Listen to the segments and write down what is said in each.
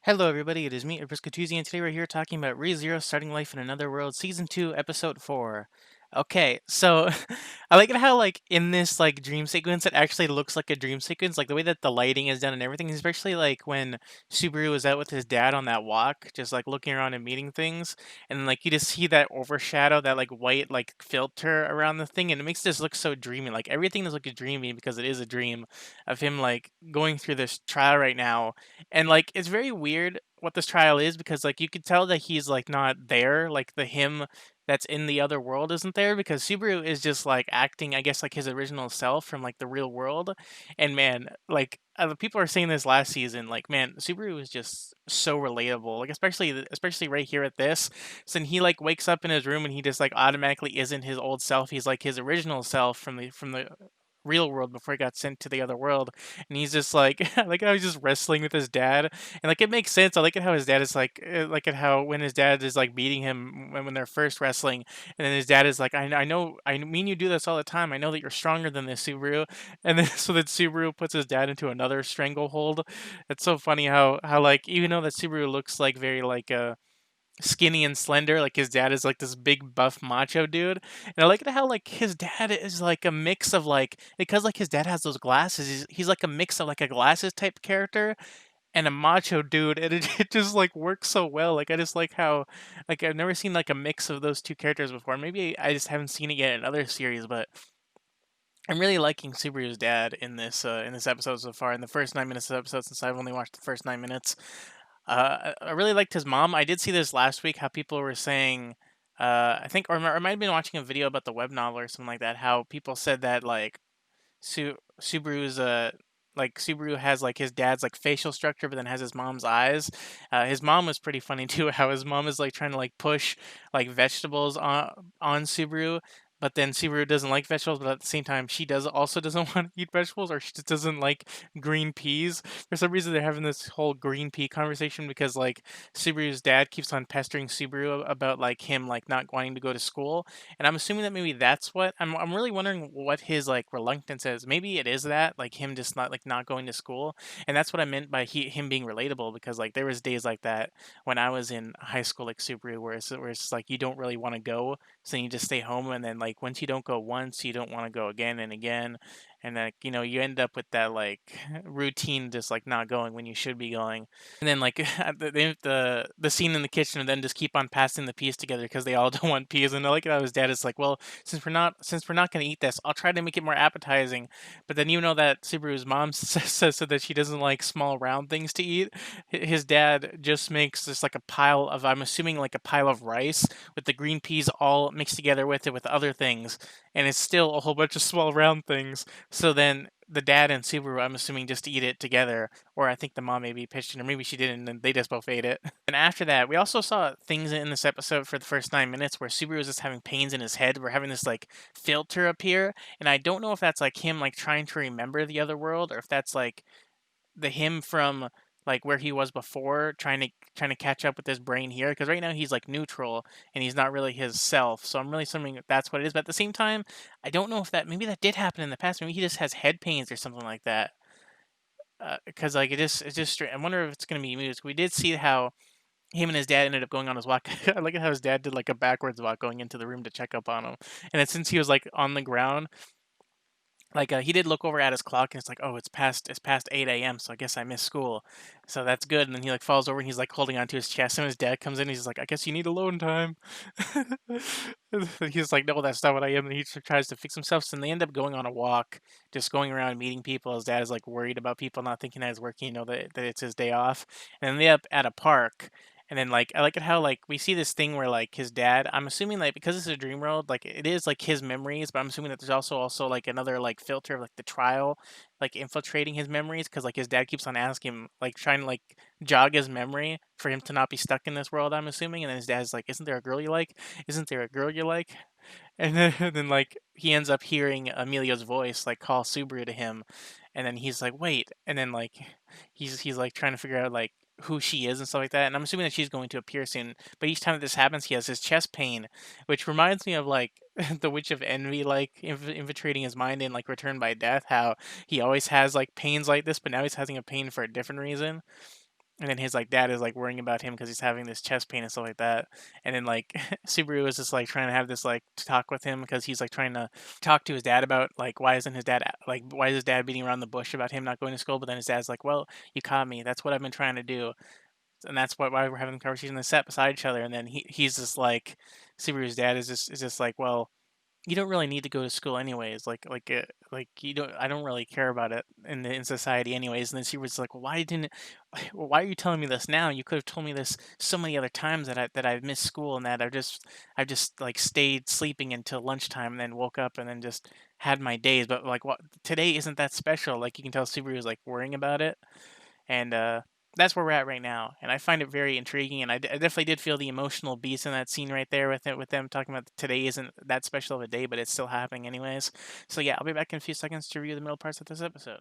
Hello, everybody. It is me, Ebriskatuzi, and today we're here talking about ReZero Starting Life in Another World, Season 2, Episode 4. Okay, so I like it how, like, in this, like, dream sequence, it actually looks like a dream sequence, like, the way that the lighting is done and everything, especially, like, when Subaru is out with his dad on that walk, just, like, looking around and meeting things, and, like, you just see that overshadow, that, like, white, like, filter around the thing, and it makes this look so dreamy. Like, everything is, like, a dreamy because it is a dream of him, like, going through this trial right now, and, like, it's very weird what this trial is because, like, you could tell that he's, like, not there, like, the him that's in the other world isn't there because Subaru is just, like, acting, I guess, like, his original self from, like, the real world, and man, like, the people are saying this last season, like, man, Subaru is just so relatable, like, especially right here at this, so he, like, wakes up in his room and he just, like, automatically isn't his old self, he's, like, his original self from the real world before he got sent to the other world, and he's just like I like how he's just wrestling with his dad, and like it makes sense. I like it how his dad is like at how when his dad is like beating him when they're first wrestling, and then his dad is like, I know, I mean you do this all the time. I know that you're stronger than this, Subaru, and then so that Subaru puts his dad into another stranglehold. It's so funny how like even though that Subaru looks like very like skinny and slender, like his dad is like this big buff macho dude. And I like it how like his dad is like a mix of like because like his dad has those glasses, he's like a mix of like a glasses type character and a macho dude, and it just like works so well. Like I just like how like I've never seen like a mix of those two characters before. Maybe I just haven't seen it yet in other series, but I'm really liking Subaru's dad in this episode so far. In the first 9 minutes of the episode, since I've only watched the first 9 minutes, I really liked his mom. I did see this last week. How people were saying, I think, or I might have been watching a video about the web novel or something like that. How people said that like Subaru's like Subaru has like his dad's like facial structure, but then has his mom's eyes. His mom was pretty funny too. How his mom is like trying to like push like vegetables on Subaru, but then Subaru doesn't like vegetables, but at the same time she does also doesn't want to eat vegetables, or she just doesn't like green peas. For some reason, they're having this whole green pea conversation because like Subaru's dad keeps on pestering Subaru about like him like not wanting to go to school, and I'm assuming that maybe that's what I'm really wondering what his like reluctance is. Maybe it is that like him just not going to school, and that's what I meant by him being relatable because like there was days like that when I was in high school like Subaru where it's just, like you don't really want to go, so you just stay home, and then like once you don't go once, you don't want to go again and again, and like you end up with that like routine just like not going when you should be going, and then like the scene in the kitchen, and then just keep on passing the peas together because they all don't want peas. And I like how his dad is like, well, since we're not gonna eat this, I'll try to make it more appetizing. But then you know that Subaru's mom says so that she doesn't like small round things to eat. His dad just makes this like a pile of, I'm assuming like a pile of rice with the green peas all mixed together with it with other things, and it's still a whole bunch of small round things. So then the dad and Subaru, I'm assuming, just eat it together, or I think the mom maybe pitched in, or maybe she didn't, and they just both ate it. And after that, we also saw things in this episode for the first 9 minutes where Subaru was just having pains in his head. We're having this like filter appear, and I don't know if that's like him like trying to remember the other world, or if that's like the him from like where he was before trying to catch up with his brain here, because right now he's like neutral and he's not really his self, so I'm really assuming that that's what it is, but at the same time I don't know if that maybe that did happen in the past. Maybe he just has head pains or something like that, because like it's just I wonder if it's going to be music. We did see how him and his dad ended up going on his walk. I like how his dad did like a backwards walk going into the room to check up on him, and then since he was like on the ground, like, he did look over at his clock, and it's like, "Oh, it's past 8 AM, so I guess I missed school." So that's good, and then he, like, falls over, and he's, like, holding onto his chest, and his dad comes in, he's like, "I guess you need alone time." And he's like, "No, that's not what I am," and he tries to fix himself, so they end up going on a walk, just going around meeting people. His dad is, like, worried about people not thinking that he's working, that it's his day off, and then they up at a park, and then, like, I like it how, like, we see this thing where, like, his dad, I'm assuming, like, because it's a dream world, like, it is, like, his memories, but I'm assuming that there's also, like, another, like, filter of, like, the trial, like, infiltrating his memories, because like, his dad keeps on asking him, like, trying to, like, jog his memory for him to not be stuck in this world, I'm assuming, and then his dad's like, "Isn't there a girl you like? Isn't there a girl you like?" And then then, like, he ends up hearing Emilio's voice, like, call Subaru to him, and then he's like, "Wait," and then, like, he's, like, trying to figure out, like, who she is and stuff like that, and I'm assuming that she's going to appear soon, but each time that this happens, he has his chest pain, which reminds me of, like, the Witch of Envy, like, infiltrating his mind in, like, Return by Death, how he always has, like, pains like this, but now he's having a pain for a different reason. and then his like dad is like worrying about him because he's having this chest pain and stuff like that. And then like Subaru is just like trying to have this like talk with him because he's like trying to talk to his dad about like why isn't his dad like why is his dad beating around the bush about him not going to school. But then his dad's like, well, you caught me, that's what I've been trying to do. And that's why we're having the conversation. They sat beside each other, and then he's just like Subaru's dad is just like, well, you don't really need to go to school anyways. Like you don't. I don't really care about it in society anyways. And then she was like, well, why didn't? Well, why are you telling me this now? You could have told me this so many other times that I've missed school and that I've just like stayed sleeping until lunchtime and then woke up and then just had my days. But like, what today isn't that special? Like you can tell Subaru was like worrying about it, and that's where we're at right now. And I find it very intriguing, and I definitely did feel the emotional beats in that scene right there with it, with them talking about today isn't that special of a day, but it's still happening anyways. So yeah, I'll be back in a few seconds to review the middle parts of this episode.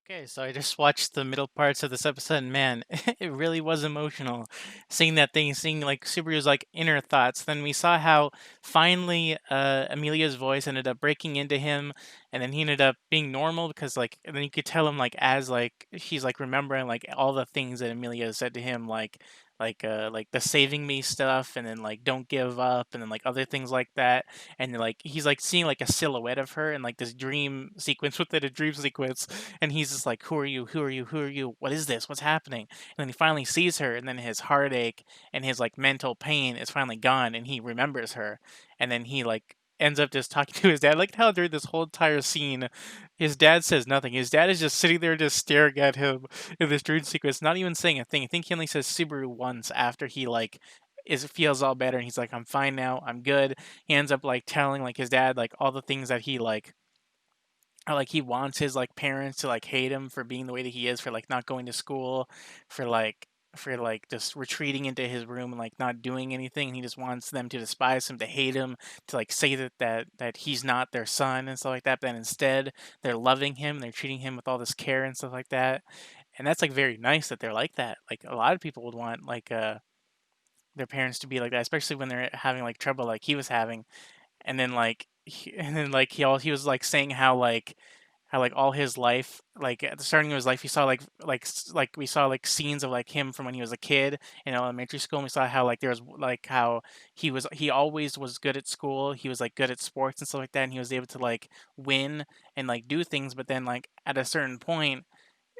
Okay, so I just watched the middle parts of this episode, and man, it really was emotional. Seeing that thing, seeing like Subaru's like inner thoughts. Then we saw how finally Amelia's voice ended up breaking into him, and then he ended up being normal because like, and then you could tell him like as like he's like remembering like all the things that Amelia said to him, like the saving me stuff, and then like don't give up, and then like other things like that. And like he's like seeing like a silhouette of her in like this dream sequence within a dream sequence, and he's just like, who are you, who are you, who are you, what is this, what's happening? And then he finally sees her, and then his heartache and his like mental pain is finally gone, and he remembers her. And then he like ends up just talking to his dad. Like how during this whole entire scene his dad says nothing. His dad is just sitting there just staring at him in this dream sequence, not even saying a thing. I think he only says Subaru once after he like is feels all better, and he's like, I'm fine now, I'm good. He ends up like telling like his dad like all the things that he like he wants his like parents to like hate him for being the way that he is, for like not going to school, for like just retreating into his room and like not doing anything. He just wants them to despise him, to hate him, to like say that he's not their son and stuff like that. But then instead they're loving him, they're treating him with all this care and stuff like that. And that's like very nice that they're like that. Like a lot of people would want like their parents to be like that, especially when they're having like trouble like he was having. And then like he was like saying how like all his life, like at the starting of his life, he saw like we saw like scenes of like him from when he was a kid in elementary school, and we saw how like there was like how he always was good at school, he was like good at sports and stuff like that, and he was able to like win and like do things. But then like at a certain point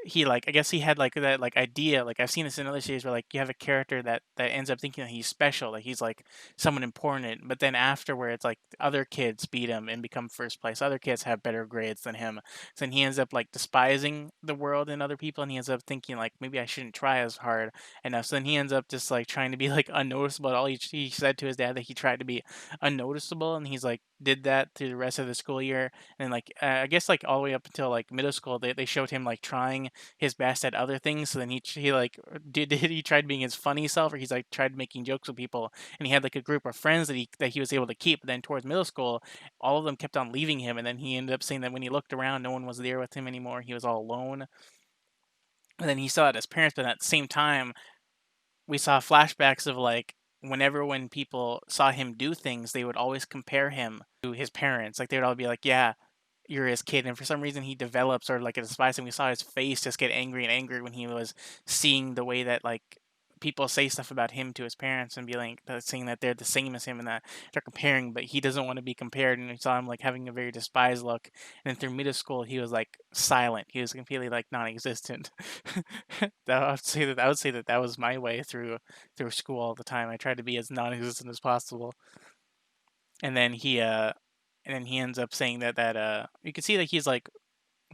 he like I guess he had like that like idea, like I've seen this in other series where like you have a character that ends up thinking that he's special, like he's like someone important, but then afterwards like other kids beat him and become first place, other kids have better grades than him, so then he ends up like despising the world and other people, and he ends up thinking like maybe I shouldn't try as hard enough. So then he ends up just like trying to be like unnoticeable. All he said to his dad that he tried to be unnoticeable, and he's like did that through the rest of the school year. And like I guess like all the way up until like middle school they showed him like trying his best at other things. So then he like did he tried being his funny self, or he's like tried making jokes with people, and he had like a group of friends that he was able to keep. But then towards middle school, all of them kept on leaving him, and then he ended up saying that when he looked around, no one was there with him anymore. He was all alone. And then he saw it his parents, but at the same time, we saw flashbacks of like whenever when people saw him do things, they would always compare him to his parents. Like they would all be like, "Yeah, you're his kid," and for some reason he developed sort of like a despise, and we saw his face just get angry and angry when he was seeing the way that like people say stuff about him to his parents and be like saying that they're the same as him and that they're comparing, but he doesn't want to be compared. And we saw him like having a very despised look, and then through middle school he was like silent, he was completely like non-existent. I would say that was my way through school all the time. I tried to be as non-existent as possible. And then he ends up saying that you can see that he's like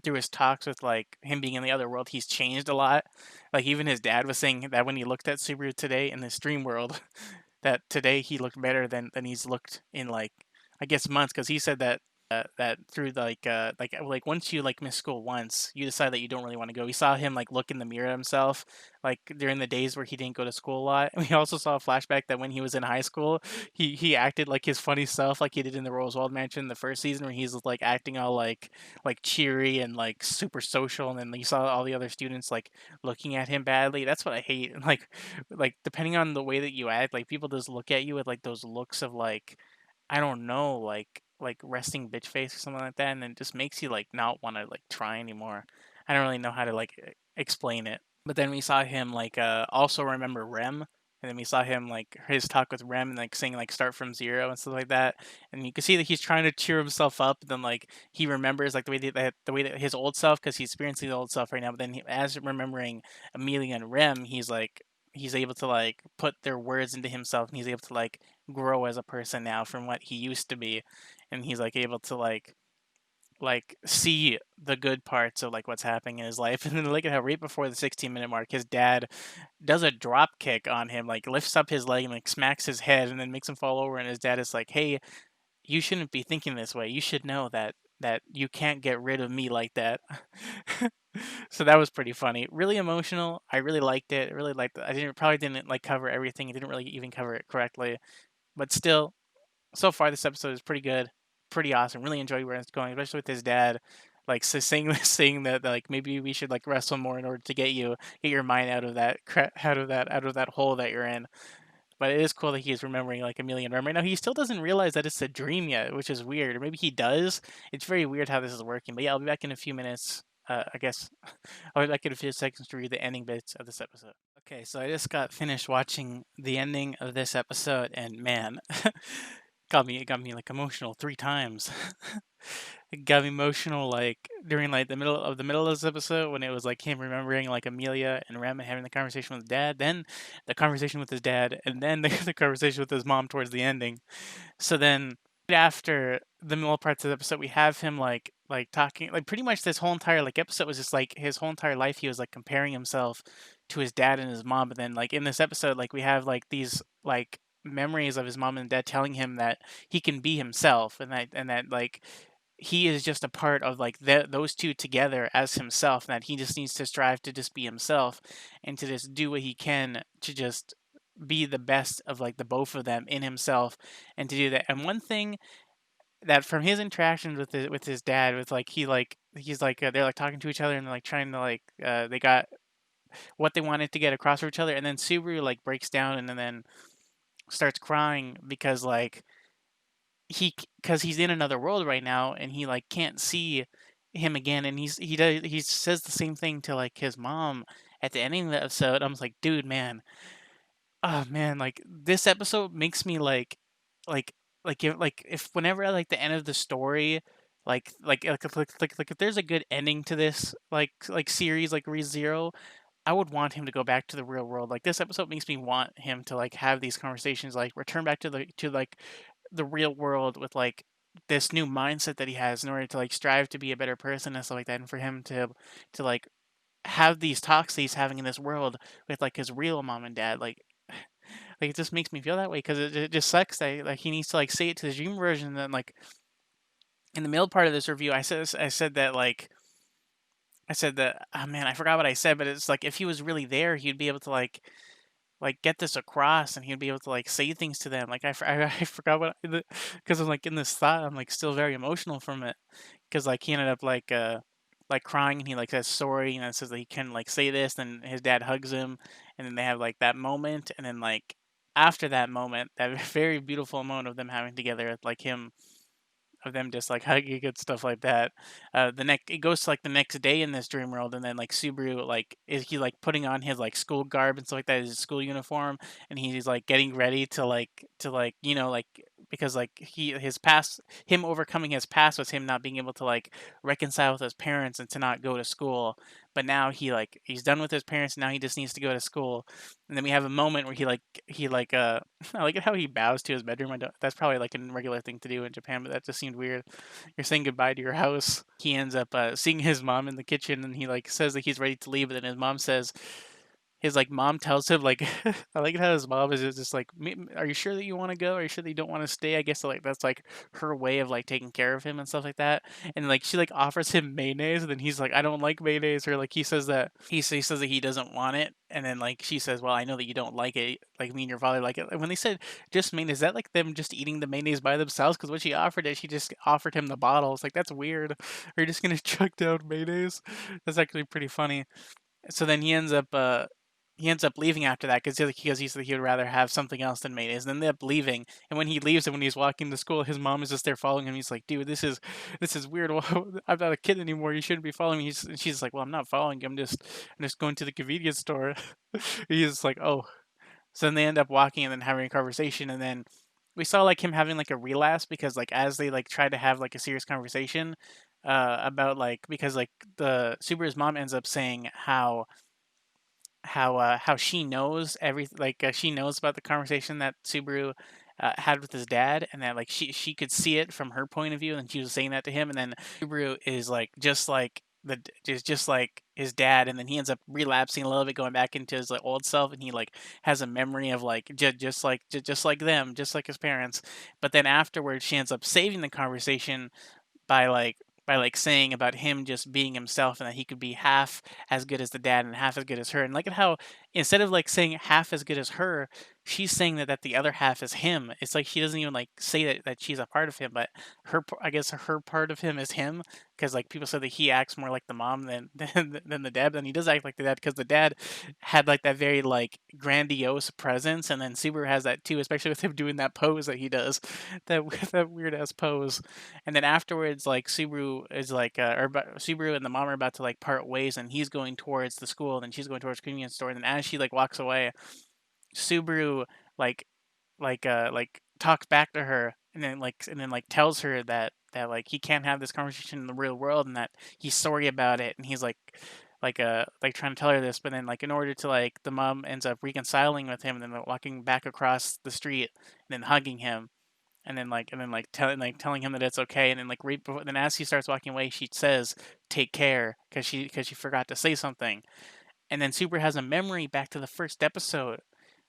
through his talks with like him being in the other world, he's changed a lot. Like even his dad was saying that when he looked at Subaru today in this dream world, that today he looked better than he's looked in like I guess months, because he said that through like once you like miss school once, you decide that you don't really want to go. We saw him like look in the mirror at himself like during the days where he didn't go to school a lot. We also saw a flashback that when he was in high school, he acted like his funny self, like he did in the Roswell Mansion the first season, where he's like acting all like cheery and like super social, and then you saw all the other students like looking at him badly. That's what I hate. And like depending on the way that you act, like people just look at you with like those looks of like I don't know, like resting bitch face or something like that, and it just makes you like not want to like try anymore. I don't really know how to like explain it. But then we saw him like also remember Rem, and then we saw him like his talk with Rem and like saying like start from zero and stuff like that. And you can see that he's trying to cheer himself up. And then like he remembers like the way that his old self, because he's experiencing the old self right now. But then as remembering Amelia and Rem, he's able to like put their words into himself, and he's able to like grow as a person now from what he used to be, and he's like able to like see the good parts of like what's happening in his life. And then look at how right before the 16-minute mark his dad does a drop kick on him, like lifts up his leg and like smacks his head and then makes him fall over, and his dad is like, hey, you shouldn't be thinking this way, you should know that you can't get rid of me like that. So that was pretty funny, really emotional. I really liked it, really liked it. I didn't probably didn't like cover everything, I didn't really even cover it correctly, but still, so far this episode is pretty good, pretty awesome. Really enjoy where it's going, especially with his dad, like saying saying that like maybe we should like wrestle more in order to get your mind out of out of that hole that you're in. But it is cool that he's remembering like a million Rem right now. He still doesn't realize that it's a dream yet, which is weird. Or maybe he does. It's very weird how this is working. But yeah, I'll be back in a few minutes. I guess I'll be back in a few seconds to read the ending bits of this episode. Okay, so I just got finished watching the ending of this episode, and man, it got me like emotional 3 times. It got me emotional like during like the middle of this episode when it was like him remembering like Amelia and Rem and having the conversation with dad, then the conversation with his dad, and then the conversation with his mom towards the ending. So then right after the middle parts of the episode, we have him like talking like pretty much this whole entire like episode was just like his whole entire life he was like comparing himself to his dad and his mom. But then like in this episode, like we have like these like memories of his mom and dad telling him that he can be himself, and that like he is just a part of like those two together as himself, and that he just needs to strive to just be himself and to just do what he can to just be the best of like the both of them in himself, and to do that. And one thing that from his interactions with his dad, with like he's like they're like talking to each other and they're like trying to like they got what they wanted to get across for each other, and then Subaru like breaks down and then starts crying because like because he's in another world right now and he like can't see him again, and he says the same thing to like his mom at the ending of the episode. I'm just like, dude, man, oh man, like this episode makes me like like if whenever I like the end of the story, like if there's a good ending to this like series like ReZero, I would want him to go back to the real world. Like this episode makes me want him to like have these conversations, like return back to like the real world with like this new mindset that he has in order to like strive to be a better person and stuff like that, and for him to like have these talks that he's having in this world with like his real mom and dad. Like it just makes me feel that way because it just sucks that like he needs to like say it to the dream version. And then like in the middle part of this review, I said that like I said that, oh man, I forgot what I said, but it's like if he was really there, he'd be able to like get this across, and he'd be able to like say things to them. Like I forgot what, because I'm like in this thought, I'm like still very emotional from it, because like he ended up like crying, and he like says sorry, and it says that he can like say this, and his dad hugs him, and then they have like that moment, and then like after that moment, that very beautiful moment of them having together, like him of them just like hugging and stuff like that. It goes to like the next day in this dream world, and then like Subaru like is he like putting on his like school garb and stuff like that, his school uniform, and he's like getting ready to like like because like his past, him overcoming his past was him not being able to like reconcile with his parents and to not go to school. But now he's done with his parents. Now he just needs to go to school. And then we have a moment where he like I like it how he bows to his bedroom. I don't, that's probably like a regular thing to do in Japan, but that just seemed weird. You're saying goodbye to your house. He ends up seeing his mom in the kitchen, and he like says that he's ready to leave, but then his mom says, his like mom tells him like I like how his mom is just like, are you sure that you want to go? Are you sure that you don't want to stay? I guess like that's like her way of like taking care of him and stuff like that. And like she like offers him mayonnaise, and then he's like, I don't like mayonnaise, or like he says that he says that he doesn't want it, and then like she says, well, I know that you don't like it, like me and your father like it. And when they said just mayonnaise, is that like them just eating the mayonnaise by themselves? Because when she offered it, she just offered him the bottle. It's like, that's weird. Are you just gonna chuck down mayonnaise? That's actually pretty funny. So then he ends up he ends up leaving after that because he said he would rather have something else than mayonnaise. And then they end up leaving, and when he leaves and when he's walking to school, his mom is just there following him. He's like, "Dude, this is weird. Well, I'm not a kid anymore. You shouldn't be following me." She's like, "Well, I'm not following you. I'm just going to the convenience store." He's like, "Oh." So then they end up walking and then having a conversation, and then we saw like him having like a relapse because like as they like tried to have like a serious conversation about like because like the Subaru's mom ends up saying how she knows she knows about the conversation that Subaru had with his dad, and that like she could see it from her point of view, and she was saying that to him, and then Subaru is like just like his dad, and then he ends up relapsing a little bit, going back into his like old self, and he like has a memory of like just like them, just like his parents. But then afterwards, she ends up saving the conversation by saying about him just being himself, and that he could be half as good as the dad and half as good as her. And look at how instead of like saying half as good as her, she's saying that the other half is him. It's like she doesn't even like say that she's a part of him, but I guess her part of him is him, because like people said that he acts more like the mom than the dad, and he does act like the dad because the dad had like that very like grandiose presence, and then Subaru has that too, especially with him doing that pose that he does, that that weird ass pose. And then afterwards, like Subaru is like, Subaru and the mom are about to like part ways, and he's going towards the school, and then she's going towards the convenience store. And then as she like walks away, Subaru like talks back to her, and then like tells her that like he can't have this conversation in the real world, and that he's sorry about it, and he's like trying to tell her this, but then like in order to like the mom ends up reconciling with him, and then walking back across the street, and then hugging him, telling him that it's okay, and then like right before, then as he starts walking away, she says take care, because she forgot to say something. And then Super has a memory back to the first episode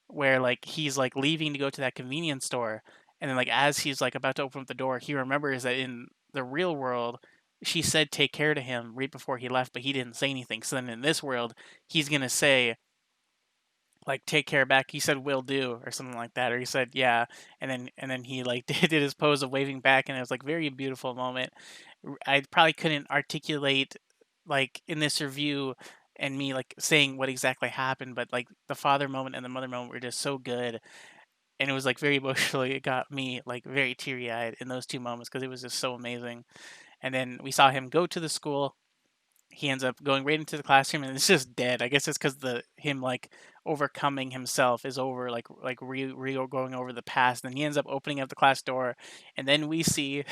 where like he's like leaving to go to that convenience store, and then like as he's like about to open up the door, he remembers that in the real world she said take care to him right before he left, but he didn't say anything. So then in this world, he's gonna say like take care back. He said will do or something like that, or he said yeah, and then he like did his pose of waving back, and it was like very beautiful moment. I probably couldn't articulate like in this review and me like saying what exactly happened, but like the father moment and the mother moment were just so good, and it was like very emotionally. It got me like very teary eyed in those two moments because it was just so amazing. And then we saw him go to the school. He ends up going right into the classroom, and it's just dead. I guess it's because the him like overcoming himself is over, going over the past. And then he ends up opening up the class door, and then we see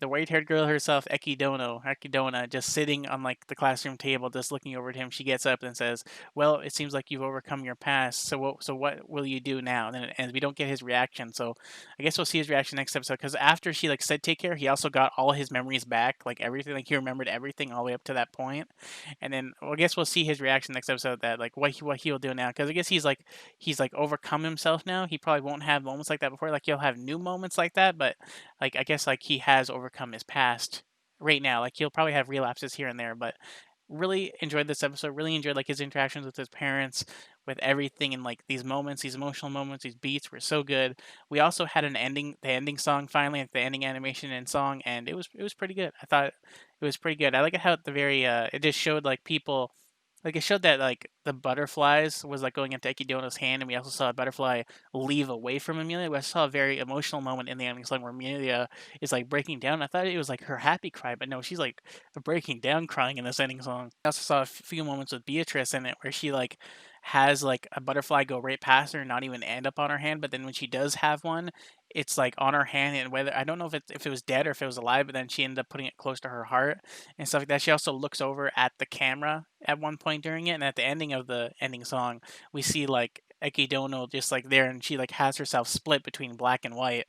the white-haired girl herself, Ekidona, just sitting on like the classroom table, just looking over at him. She gets up and says, "Well, it seems like you've overcome your past. So what will you do now?" And then it ends. We don't get his reaction, so I guess we'll see his reaction next episode. Because after she like said take care, he also got all his memories back, like everything. Like he remembered everything all the way up to that point. And then well, I guess we'll see his reaction next episode. That like what he will do now. Because I guess he's like overcome himself now. He probably won't have moments like that before. Like he'll have new moments like that, but like I guess like he has overcome his past right now. Like he'll probably have relapses here and there, but really enjoyed this episode. Really enjoyed like his interactions with his parents, with everything, and like these moments, these emotional moments, these beats were so good. We also had the ending song finally, like the ending animation and song, and it was pretty good. I thought it was pretty good. I like it how at the very it just showed like people like it showed that like the butterflies was like going into Ekidona's hand, and we also saw a butterfly leave away from Amelia. We saw a very emotional moment in the ending song where Amelia is like breaking down. I thought it was like her happy cry, but no, she's like breaking down crying in this ending song. I also saw a few moments with Beatrice in it where she like has like a butterfly go right past her and not even end up on her hand, but then when she does have one, it's like on her hand, and whether I don't know if it was dead or if it was alive, but then she ended up putting it close to her heart and stuff like that. She also looks over at the camera at one point during it, and at the ending of the ending song, we see like Ekidono just like there, and she like has herself split between black and white.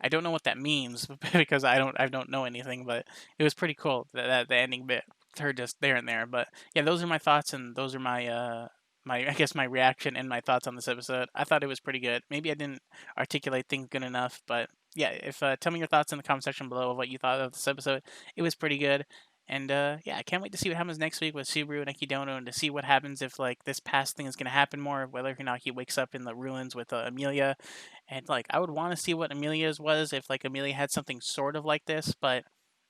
I don't know what that means because I don't know anything, but it was pretty cool that the ending bit with her just there and there. But yeah, those are my thoughts, and those are my I guess my reaction and my thoughts on this episode. I thought it was pretty good. Maybe I didn't articulate things good enough, but yeah, if tell me your thoughts in the comment section below of what you thought of this episode. It was pretty good. And yeah, I can't wait to see what happens next week with Subaru and Ekidono, and to see what happens if like this past thing is gonna happen more, whether or not he wakes up in the ruins with Amelia. And like I would want to see what Amelia's was if like Amelia had something sort of like this, but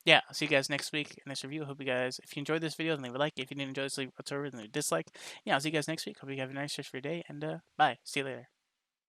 yeah, I'll see you guys next week in this review. Hope you guys, if you enjoyed this video, then leave a like. If you didn't enjoy this, leave whatsoever, then leave a dislike. Yeah, I'll see you guys next week. Hope you have a nice rest of your day, and bye. See you later.